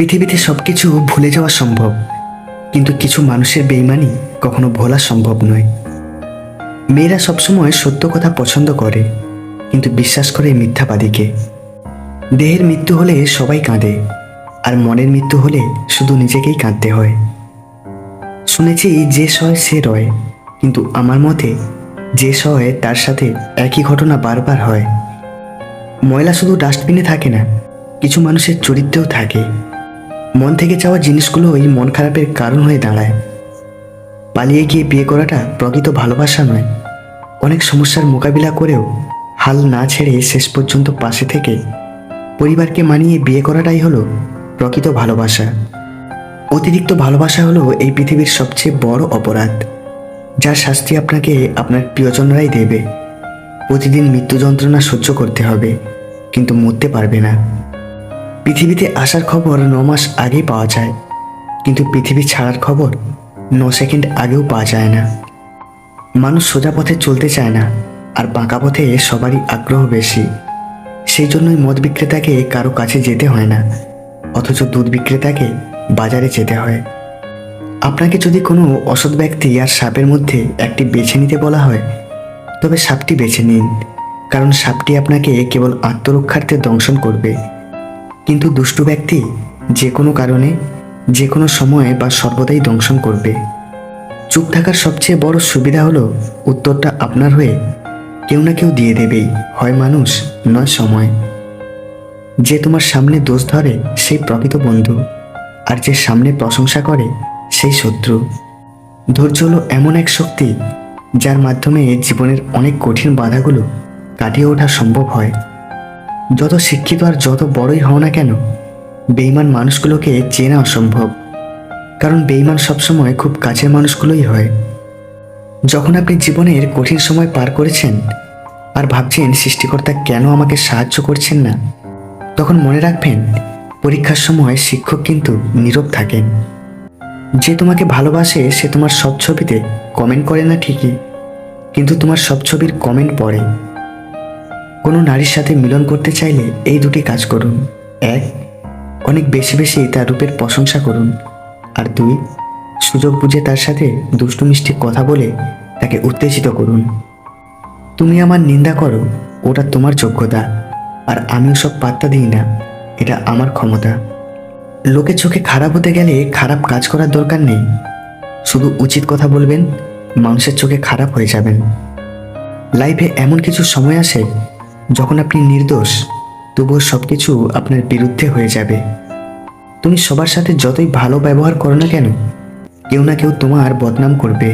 পৃথিবীতে সবকিছু ভুলে যাওয়া সম্ভব, কিন্তু কিছু মানুষের বেইমানি কখনো ভোলা সম্ভব নয়। মেয়েরা সবসময় সত্য কথা পছন্দ করে, কিন্তু বিশ্বাস করে মিথ্যাবাদীকে। দেহের মৃত্যু হলে সবাই কাঁদে, আর মনের মৃত্যু হলে শুধু নিজেকেই কাঁদতে হয়। শুনেছি যে সয় সে রয়, কিন্তু আমার মতে যে সয় তার সাথে একই ঘটনা বারবার হয়। ময়লা শুধু ডাস্টবিনে থাকে না, কিছু মানুষের চরিত্রেও থাকে। মন থেকে চাওয়া জিনিসগুলোই মন খারাপের কারণ হয়ে দাঁড়ায়। পালিয়ে গিয়ে বিয়ে করাটা প্রকৃত ভালোবাসা নয়। অনেক সমস্যার মোকাবিলা করেও হাল না ছেড়ে শেষ পর্যন্ত পাশে থেকে পরিবারকে মানিয়ে বিয়ে করাটাই হলো প্রকৃত ভালোবাসা। অতিরিক্ত ভালোবাসা হলো এই পৃথিবীর সবচেয়ে বড় অপরাধ, যার শাস্তি আপনাকে আপনার প্রিয়জনরাই দেবে। প্রতিদিন মৃত্যু যন্ত্রণা সহ্য করতে হবে, কিন্তু মরতে পারবে না। পৃথিবীতে আসার খবর 9 মাস আগেই পাওয়া যায়, কিন্তু পৃথিবী ছাড়ার খবর 9 সেকেন্ড আগেও পাওয়া যায় না। মানুষ সোজা পথে চলতে চায় না, আর বাঁকা পথে সবারই আগ্রহ বেশি। সেই জন্যই মদ বিক্রেতাকে কারো কাছে যেতে হয় না, অথচ দুধ বিক্রেতাকে বাজারে যেতে হয়। আপনাকে যদি কোনো অসৎ ব্যক্তি আর সাপের মধ্যে একটি বেছে নিতে বলা হয়, তবে সাপটি বেছে নিন, কারণ সাপটি আপনাকে কেবল আত্মরক্ষার্থে দংশন করবে। কিন্তু দুষ্টু ব্যক্তি যে কোনো কারণে, যে কোনো সময়ে বা সর্বদাই দংশন করবে। চুপ থাকার সবচেয়ে বড় সুবিধা হলো উত্তরটা আপনার হয়ে কেউ না কেউ দিয়ে দেবেই, হয় মানুষ নয় সময়। যে তোমার সামনে দোষ ধরে সেই প্রকৃত বন্ধু, আর যে সামনে প্রশংসা করে সেই শত্রু। ধৈর্য হলো এমন এক শক্তি যার মাধ্যমে জীবনের অনেক কঠিন বাধাগুলো কাটিয়ে ওঠা সম্ভব হয়। যত শিক্ষিত আর যত বড়ই হও না কেন, বেঈমান মানুষগুলোকে চেনা অসম্ভব, কারণ বেঈমান সবসময় খুব কাছের মানুষগুলোই হয়। যখন আপনি জীবনের কঠিন সময় পার করেছেন আর ভাবছেন সৃষ্টিকর্তা কেন আমাকে সাহায্য করছেন না, তখন মনে রাখবেন পরীক্ষার সময় শিক্ষক কিন্তু নীরব থাকেন। যে তোমাকে ভালোবাসে সে তোমার সব ছবিতে কমেন্ট করে না ঠিকই, কিন্তু তোমার সব ছবির কমেন্ট পড়ে। কোনো নারীর সাথে মিলন করতে চাইলে এই দুটি কাজ করুন। 1, অনেক বেশি বেশি তার রূপের প্রশংসা করুন, আর 2, সুযোগ বুঝে তার সাথে দুষ্টু মিষ্টি কথা বলে তাকে উত্তেজিত করুন। তুমি আমার নিন্দা করো, ওটা তোমার যোগ্যতা, আর আমি ওসব পাত্তা দিই না, এটা আমার ক্ষমতা। লোকের চোখে খারাপ হতে গেলে খারাপ কাজ করার দরকার নেই, শুধু উচিত কথা বলবেন, মানুষের চোখে খারাপ হয়ে যাবেন। লাইফে এমন কিছু সময় আসে যখন আপনি নির্দোষ, তবুও সব কিছু আপনার বিরুদ্ধে হয়ে যাবে। তুমি সবার সাথে যতই ভালো ব্যবহার করো না কেন, কেউ না কেউ তোমার বদনাম করবে।